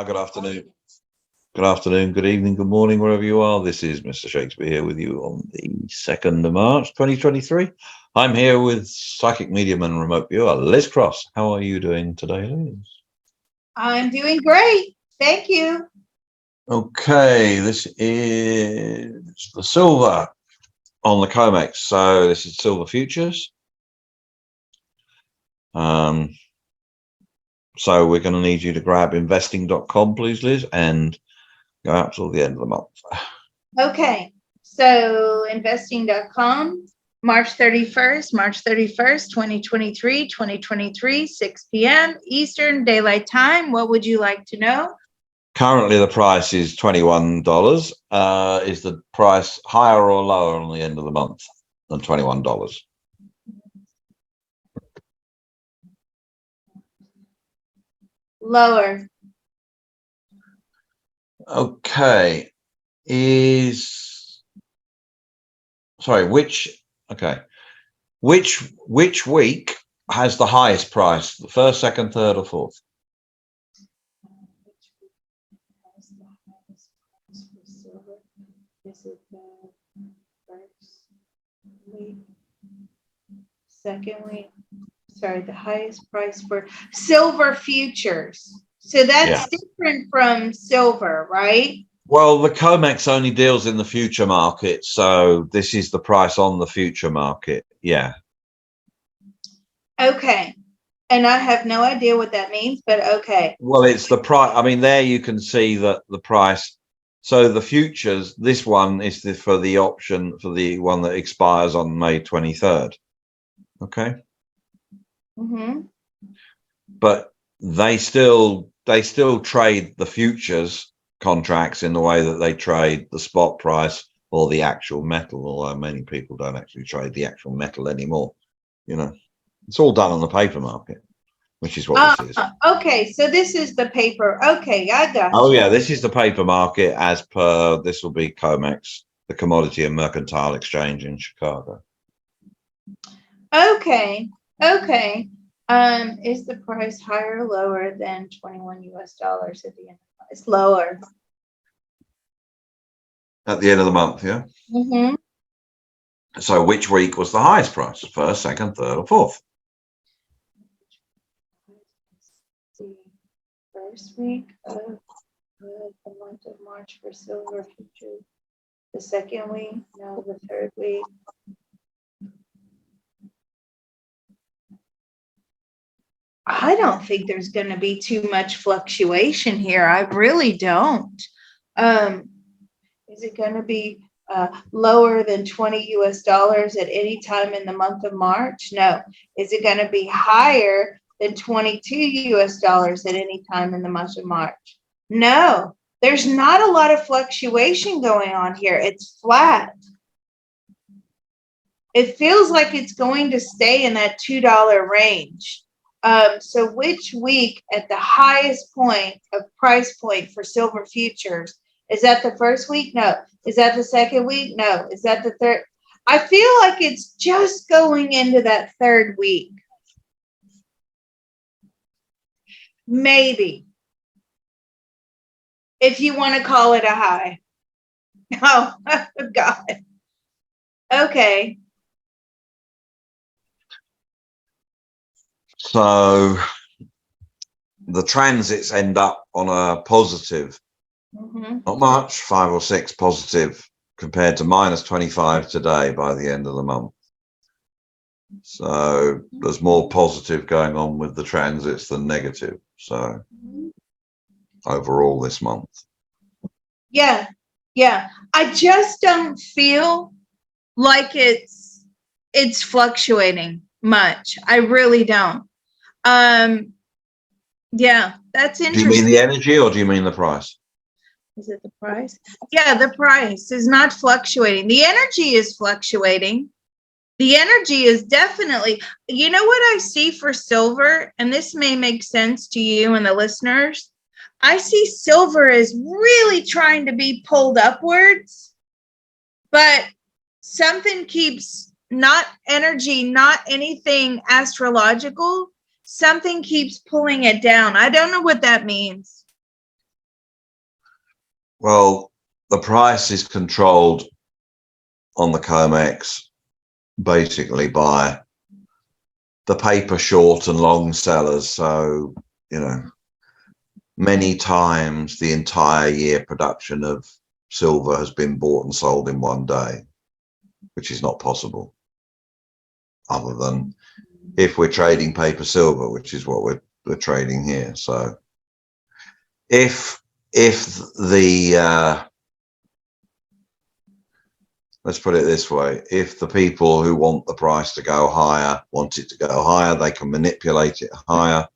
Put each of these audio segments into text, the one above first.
Good afternoon. Good afternoon, good evening, good morning, wherever you are. This is Mr. Shakespeare here with you on the 2nd of March, 2023. I'm here with psychic medium and remote viewer, Liz Cross. How are you doing today, Liz? I'm doing great. Thank you. Okay, this is the silver on the COMEX. So this is silver futures. So we're going to need you to grab investing.com, please, Liz, and go out till the end of the month. Okay, so investing.com, March 31st, 2023, 6 p.m. Eastern Daylight Time. What would you like to know? Currently, the price is $21. Is the price higher or lower on the end of the month than $21? Lower. Okay. Which week has the highest price? The first, second, third, or fourth? Is it the first week, second week? Sorry, the highest price for silver futures. So that's different from silver, right? Well, the COMEX only deals in the future market, so this is the price on the future market. Yeah. Okay. And I have no idea what that means, but okay. Well, it's the price. I mean, there you can see that the price. So the futures, this one is for the option for the one that expires on May 23rd. Okay. Mm-hmm. But they still trade the futures contracts in the way that they trade the spot price or the actual metal, although many people don't actually trade the actual metal anymore. You know, it's all done on the paper market, which is what this is. Okay, so this is the paper. Okay, I got you. Oh yeah, this is the paper market as per, this will be COMEX, the Commodity and Mercantile Exchange in Chicago. Okay. Is the price higher or lower than $21 at the end? It's lower. At the end of the month, yeah? Mm-hmm. So which week was the highest price? First, second, third, or fourth? The first week of the month of March for silver futures. The second week? No, the third week. I don't think there's going to be too much fluctuation here. I really don't. Is it going to be lower than $20 at any time in the month of March? No. Is it going to be higher than $22 at any time in the month of March? No. There's not a lot of fluctuation going on here. It's flat. It feels like it's going to stay in that $2 range. So which week at the highest point of price point for silver futures? Is that the first week? No. Is that the second week? No. Is that the third? I feel like it's just going into that third week. Maybe. If you want to call it a high. Oh, God. Okay. So the transits end up on a positive, not much, 5 or 6 positive compared to minus 25 today by the end of the month. So there's more positive going on with the transits than negative. So overall this month. Yeah. I just don't feel like it's fluctuating much. I really don't. Yeah, that's interesting. Do you mean the energy or do you mean the price? Is it the price? Yeah, the price is not fluctuating. The energy is fluctuating. The energy is definitely, you know what I see for silver, and this may make sense to you and the listeners. I see silver as really trying to be pulled upwards, but something keeps, not energy, not anything astrological, something keeps pulling it down. I don't know what that means. Well, the price is controlled on the COMEX basically by the paper short and long sellers. So, many times the entire year production of silver has been bought and sold in one day, which is not possible other than if we're trading paper silver, which is what we're trading here. So if the let's put it this way, if the people who want the price to go higher want it to go higher, they can manipulate it higher.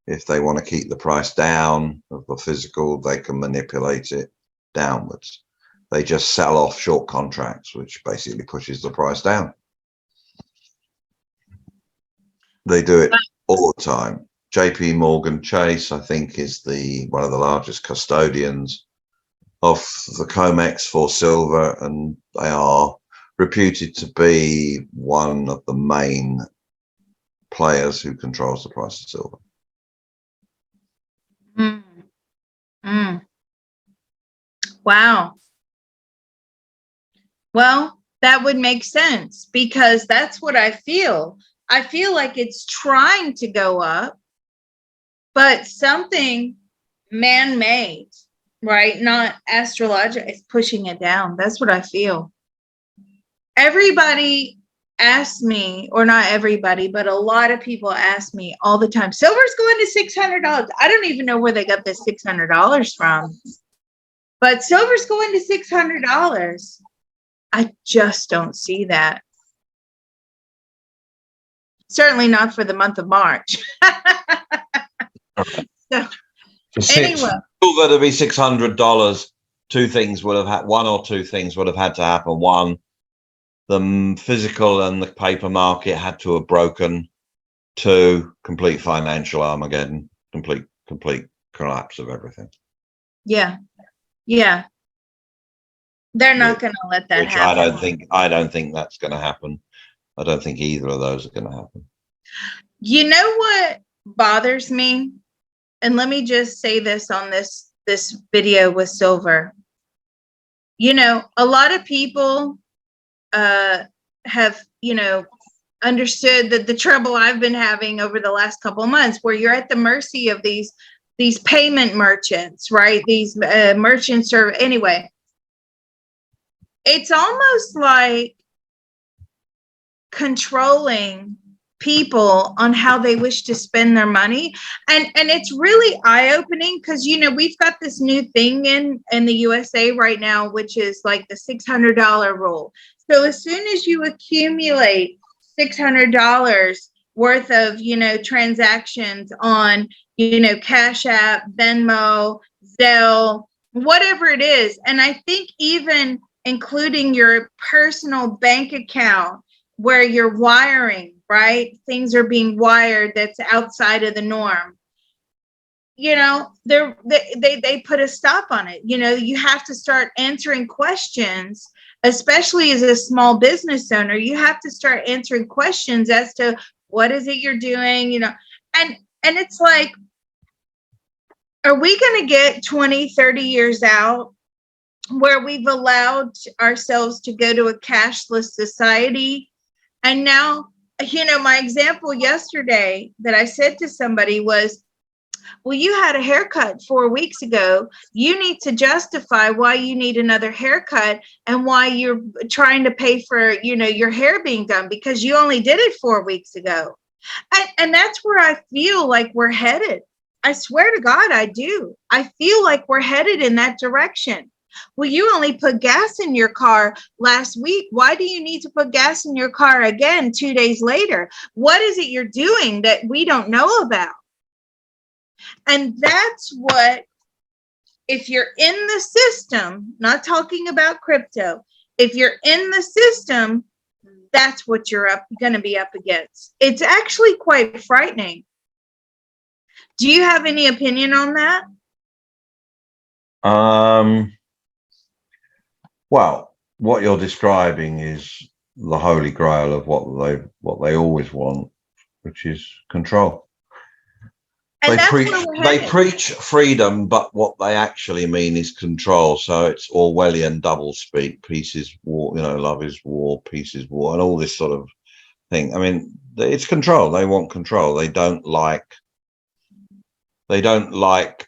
If they want to keep the price down of the physical, they can manipulate it downwards. They just sell off short contracts, which basically pushes the price down. They do it all the time. JP Morgan Chase, I think, is one of the largest custodians of the COMEX for silver, and they are reputed to be one of the main players who controls the price of silver. Mm. Mm. Wow. Well, that would make sense because that's what I feel. I feel like it's trying to go up, but something man-made, right? Not astrological, is pushing it down. That's what I feel. Everybody asks me, or not everybody, but a lot of people ask me all the time, silver's going to $600. I don't even know where they got this $600 from, but silver's going to $600. I just don't see that. Certainly not for the month of March. So, anyway, silver to be $600, one or two things would have had to happen. One, the physical and the paper market had to have broken. Two, complete financial Armageddon, complete collapse of everything. Yeah. They're not going to let that happen. I don't think that's going to happen. I don't think either of those are going to happen. You know what bothers me? And let me just say this on this video with silver. A lot of people have, understood that the trouble I've been having over the last couple of months, where you're at the mercy of these payment merchants, right? These merchants are, anyway, it's almost like controlling people on how they wish to spend their money. And it's really eye-opening because, we've got this new thing in the USA right now, which is like the $600 rule. So as soon as you accumulate $600 worth of, transactions on, Cash App, Venmo, Zelle, whatever it is, and I think even including your personal bank account where you're wiring, right? Things are being wired that's outside of the norm. They put a stop on it. You have to start answering questions, especially as a small business owner. You have to start answering questions as to what is it you're doing, and it's like, are we going to get 20, 30 years out where we've allowed ourselves to go to a cashless society? And now, my example yesterday that I said to somebody was, well, you had a haircut 4 weeks ago. You need to justify why you need another haircut and why you're trying to pay for, your hair being done because you only did it 4 weeks ago. And that's where I feel like we're headed. I swear to God, I do. I feel like we're headed in that direction. Well, you only put gas in your car last week. Why do you need to put gas in your car again 2 days later? What is it you're doing that we don't know about? And that's what, if you're in the system, not talking about crypto, if you're in the system, that's what you're going to be up against. It's actually quite frightening. Do you have any opinion on that? Well, what you're describing is the holy grail of what they always want, which is control. And that's where we're They headed. preach freedom, but what they actually mean is control. So it's Orwellian doublespeak, peace is war, love is war, peace is war, and all this sort of thing. I mean, it's control. They want control. They don't like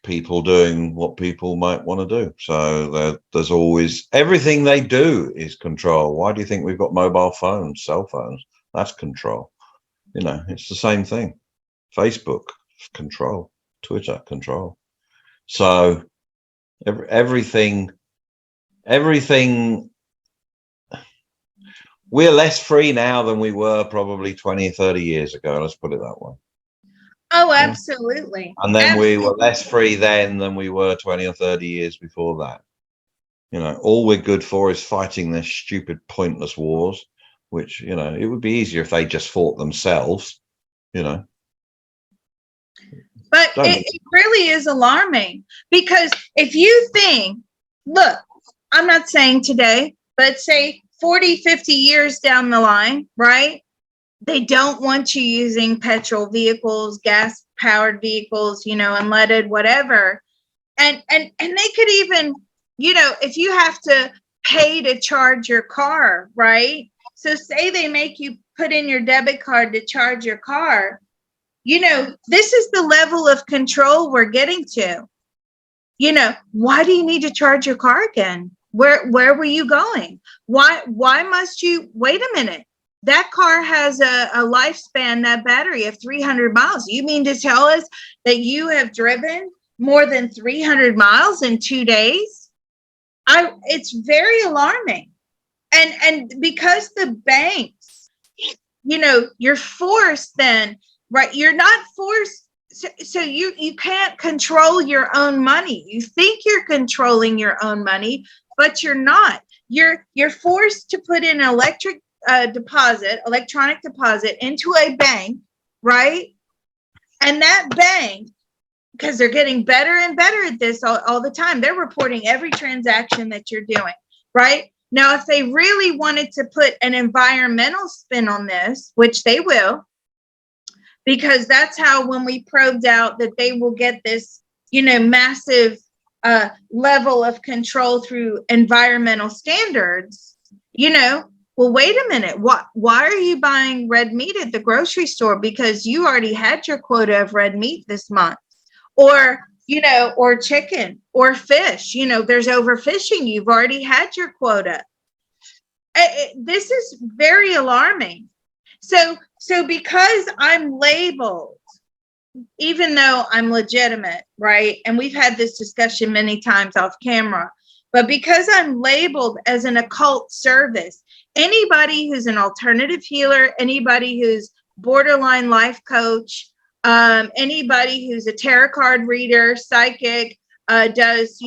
people doing what people might want to do. So there's always, everything they do is control. Why do you think we've got mobile phones, cell phones? That's control. It's the same thing. Facebook, control. Twitter, control. So everything, we're less free now than we were probably 20 or 30 years ago. Let's put it that way. Oh, absolutely. And then Absolutely. we were less free then than we were 20 or 30 years before that. All we're good for is fighting their stupid, pointless wars, which, it would be easier if they just fought themselves, But it really is alarming, because if you think, look, I'm not saying today, but say 40, 50 years down the line, right? They don't want you using petrol vehicles, gas powered vehicles, unleaded, whatever. And they could even, if you have to pay to charge your car, right? So say they make you put in your debit card to charge your car. This is the level of control we're getting to. Why do you need to charge your car again? Where were you going? Why must you wait a minute? That car has a lifespan, that battery, of 300 miles. You mean to tell us that you have driven more than 300 miles in 2 days? It's very alarming. And because the banks, you're forced then, right? You're not forced. So you can't control your own money. You think you're controlling your own money, but you're not. You're forced to put in electronic deposit into a bank, right? And that bank, because they're getting better and better at this all the time, they're reporting every transaction that you're doing, right? Now, if they really wanted to put an environmental spin on this, which they will, because that's how, when we probed out that they will get this, massive level of control through environmental standards, well, wait a minute. Why are you buying red meat at the grocery store? Because you already had your quota of red meat this month. Or, or chicken or fish. There's overfishing. You've already had your quota. This is very alarming. So because I'm labeled, even though I'm legitimate, right? And we've had this discussion many times off camera, but because I'm labeled as an occult service, anybody who's an alternative healer, anybody who's borderline life coach, anybody who's a tarot card reader, psychic, does,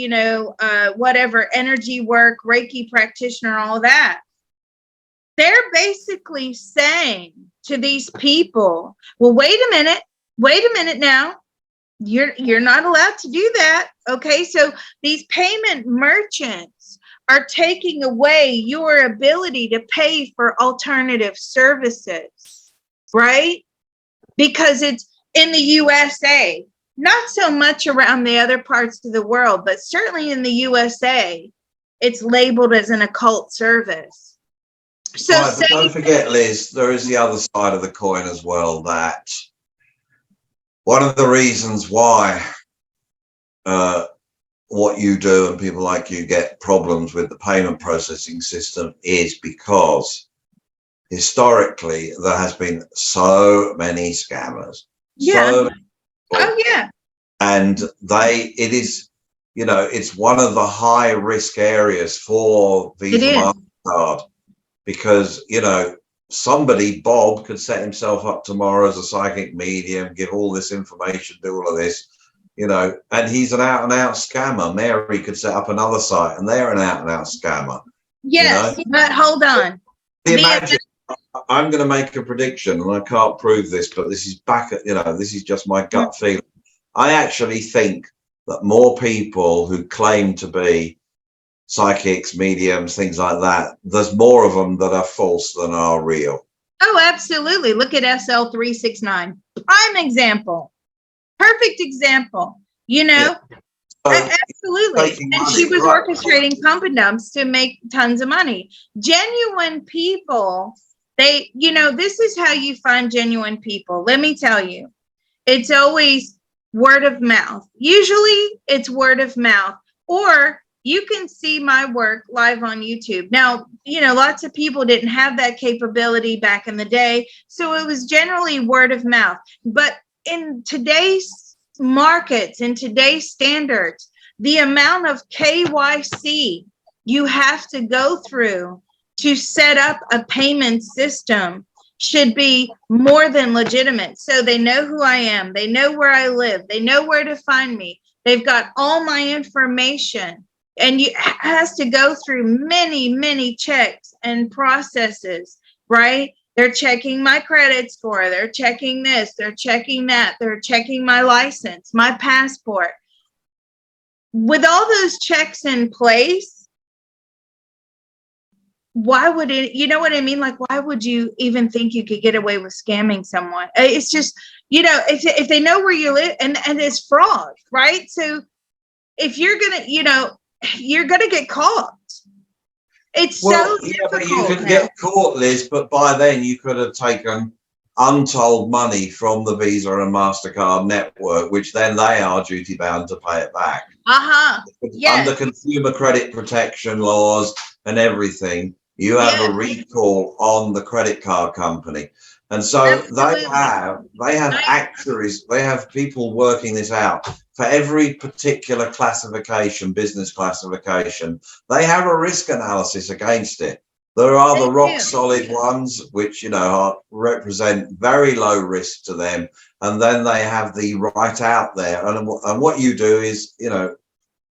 whatever, energy work, Reiki practitioner, all that, they're basically saying to these people, well, wait a minute now. You're not allowed to do that. Okay. So these payment merchants are taking away your ability to pay for alternative services, right? Because it's in the USA, not so much around the other parts of the world, but certainly in the USA, it's labeled as an occult service. So right, but don't forget, Liz, there is the other side of the coin as well, that one of the reasons why what you do and people like you get problems with the payment processing system is because historically there has been so many scammers. Yeah. Oh yeah. And it is, it's one of the high risk areas for Visa Mastercard, because somebody, Bob, could set himself up tomorrow as a psychic medium, give all this information, do all of this, and he's an out and out scammer. Mary could set up another site and they're an out and out scammer. Yes, but hold on. Imagine, I'm going to make a prediction, and I can't prove this, but this is this is just my gut feeling. I actually think that more people who claim to be psychics, mediums, things like that, there's more of them that are false than are real. Oh, absolutely. Look at SL369. Prime example. Perfect example. You know, So absolutely. And she was right, orchestrating pump and dumps to make tons of money. Genuine people, they, you know, this is how you find genuine people. Let me tell you, it's always word of mouth. Usually it's word of mouth, or you can see my work live on YouTube. Now, you know, lots of people didn't have that capability back in the day. So it was generally word of mouth. But in today's markets, in today's standards, the amount of KYC you have to go through to set up a payment system should be more than legitimate. So they know who I am. They know where I live. They know where to find me. They've got all my information. And it has to go through many, many checks and processes, right? They're checking my credit score. They're checking this. They're checking that. They're checking my license, my passport. With all those checks in place, why would it, you know what I mean? Like, why would you even think you could get away with scamming someone? It's just, you know, if they know where you live, and it's fraud, right? So if you're going to, you know, you're going to get caught. It's so difficult. But you could get caught, Liz, but by then you could have taken untold money from the Visa and MasterCard network, which then they are duty bound to pay it back. Yes. Under consumer credit protection laws and everything, you have a recall on the credit card company. And so they have actuaries, they have people working this out for every particular classification, business classification. They have a risk analysis against it. There are the rock solid ones, which, you know, represent very low risk to them. And then they have the right out there. And what you do is, you know,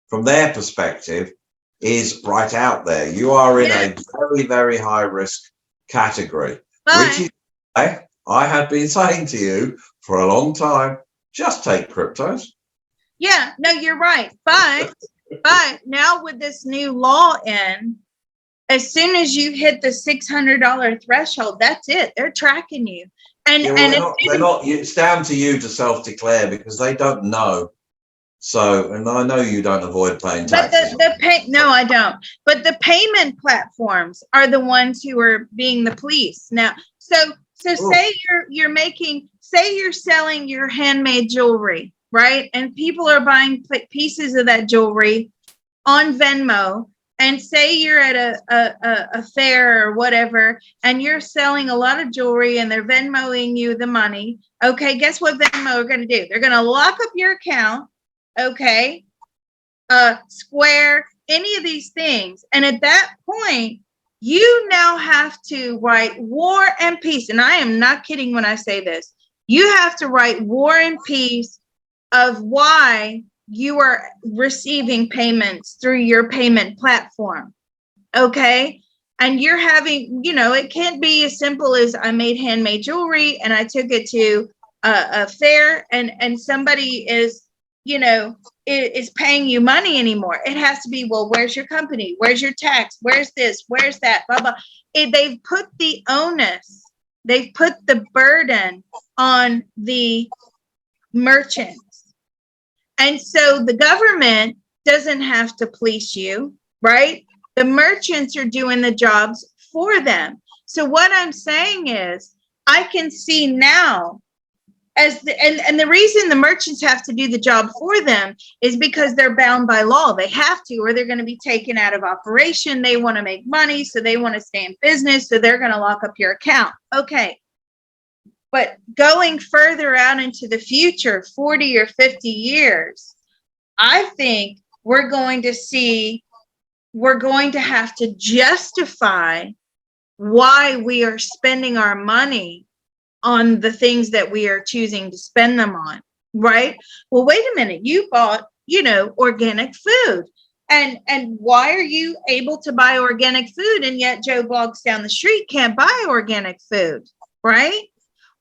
from their perspective, is right out there. You are in a very, very high risk category, which is why I have been saying to you for a long time, just take cryptos. Yeah, no, you're right. But now with this new law in, as soon as you hit the $600 threshold, that's it. They're tracking you. And they're not. It's down to you to self-declare because they don't know. So, and I know you don't avoid paying taxes. No, I don't. But the payment platforms are the ones who are being the police now. So say you're selling your handmade jewelry, right? And people are buying pieces of that jewelry on Venmo. And say you're at a fair or whatever, and you're selling a lot of jewelry and they're Venmoing you the money. Okay, guess what Venmo are going to do? They're going to lock up your account. Okay, Square, any of these things. And at that point, you now have to write War and Peace. And I am not kidding when I say this. You have to write War and Peace of why you are receiving payments through your payment platform. Okay. And you're having, you know, it can't be as simple as I made handmade jewelry and I took it to a fair and somebody is, you know, is paying you money anymore. It has to be, well, where's your company? Where's your tax? Where's this? Where's that? Blah, blah. They've put the onus, they've put the burden on the merchants. And so the government doesn't have to police you, right? The merchants are doing the jobs for them. So what I'm saying is, I can see now and the reason the merchants have to do the job for them is because they're bound by law. They have to, or they're going to be taken out of operation. They want to make money, so they want to stay in business, so they're going to lock up your account. Okay. But going further out into the future, 40 or 50 years, I think we're going to have to justify why we are spending our money on the things that we are choosing to spend them on, right? Well, wait a minute, you bought, you know, organic food. And why are you able to buy organic food and yet Joe Bloggs down the street can't buy organic food, right?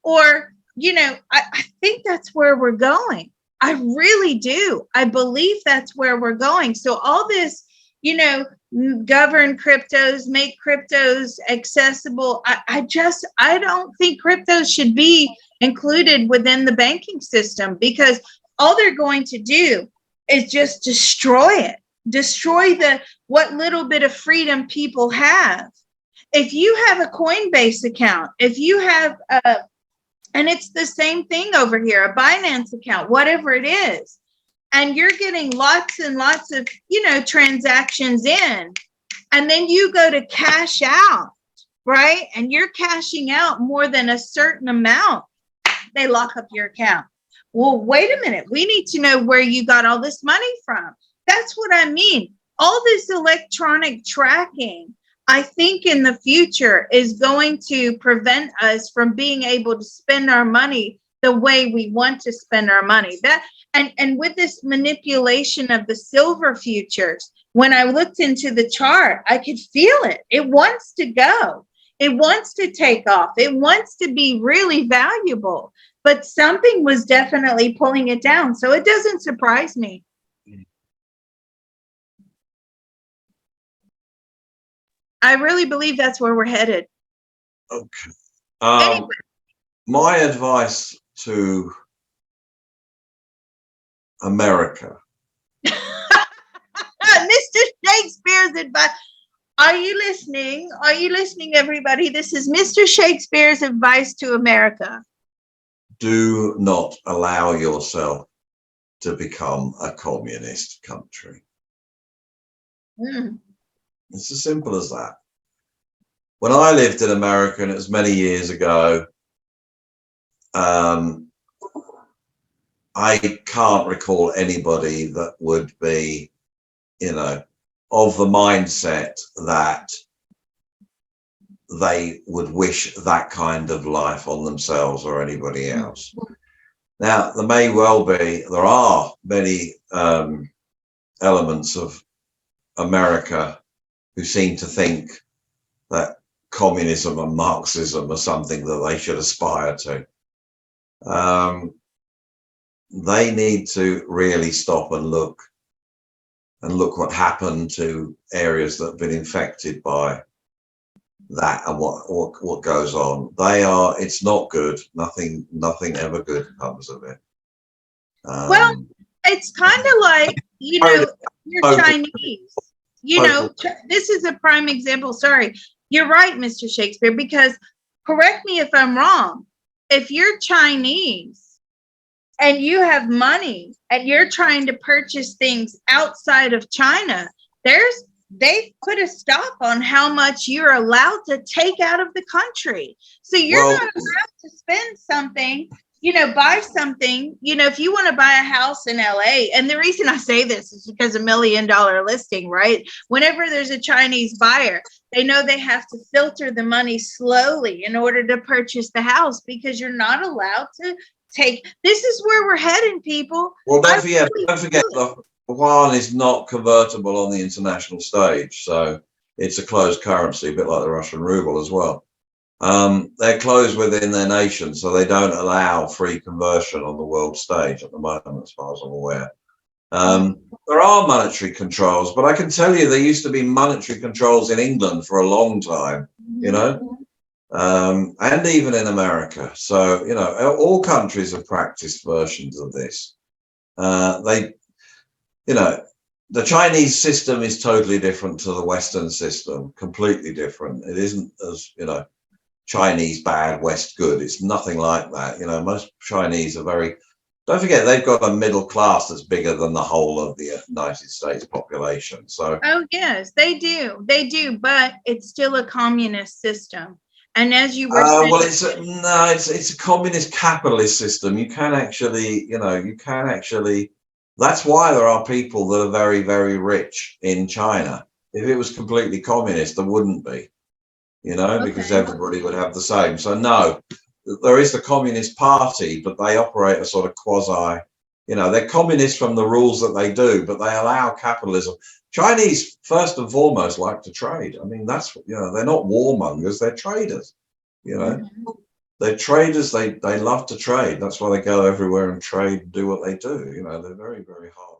Or, you know, I think that's where we're going. I really do. I believe that's where we're going. So all this, govern cryptos, make cryptos accessible. I don't think cryptos should be included within the banking system, because all they're going to do is just destroy what little bit of freedom people have. If you have a Coinbase account, if you have and it's the same thing over here, a Binance account, whatever it is, and you're getting lots and lots of, transactions in, and then you go to cash out, right? And you're cashing out more than a certain amount, they lock up your account. Well, wait a minute. We need to know where you got all this money from. That's what I mean. All this electronic tracking, I think in the future is going to prevent us from being able to spend our money the way we want to spend our money. And with this manipulation of the silver futures, when I looked into the chart, I could feel it. It wants to go. It wants to take off. It wants to be really valuable. But something was definitely pulling it down. So it doesn't surprise me. I really believe that's where we're headed. Okay. Anyway. My advice to America. Mr. Shakespeare's advice. Are you listening? Are you listening, everybody? This is Mr. Shakespeare's advice to America. Do not allow yourself to become a communist country. It's as simple as that. When I lived in America, and it was many years ago, I can't recall anybody that would be, of the mindset that they would wish that kind of life on themselves or anybody else. Now, there are many elements of America who seem to think that communism and Marxism are something that they should aspire to. They need to really stop and look what happened to areas that have been infected by that and what goes on. It's not good. Nothing ever good comes of it. Well, it's kind of like, you're Chinese. This is a prime example. Sorry, you're right, Mr. Shakespeare, because correct me if I'm wrong. If you're Chinese and you have money and you're trying to purchase things outside of China, they put a stop on how much you're allowed to take out of the country. So you're not allowed to spend something, buy something, if you want to buy a house in LA. And the reason I say this is because $1 million listing, right? Whenever there's a Chinese buyer, they know they have to filter the money slowly in order to purchase the house, because you're not allowed to this is where we're heading, people. Well, don't forget the yuan is not convertible on the international stage, so it's a closed currency, a bit like the Russian ruble as well. They're closed within their nation, so they don't allow free conversion on the world stage at the moment, as far as I'm aware. There are monetary controls, but I can tell you there used to be monetary controls in England for a long time, and even in America. So, all countries have practiced versions of this. The Chinese system is totally different to the Western system, completely different. It isn't as, Chinese bad, West good. It's nothing like that. Most Chinese are don't forget, they've got a middle class that's bigger than the whole of the United States population. So, oh, yes, they do. They do. But it's still a communist system. And as you were saying, well, it's a communist capitalist system. You can actually, that's why there are people that are very, very rich in China. If it was completely communist, there wouldn't be, because everybody would have the same. So no, there is the Communist Party, but they operate a sort of quasi, they're communist from the rules that they do, but they allow capitalism. Chinese, first and foremost, like to trade. I mean, that's, they're not warmongers, they're traders, They're they're traders. They love to trade. That's why they go everywhere and trade and do what they do. You know, they're very, very hard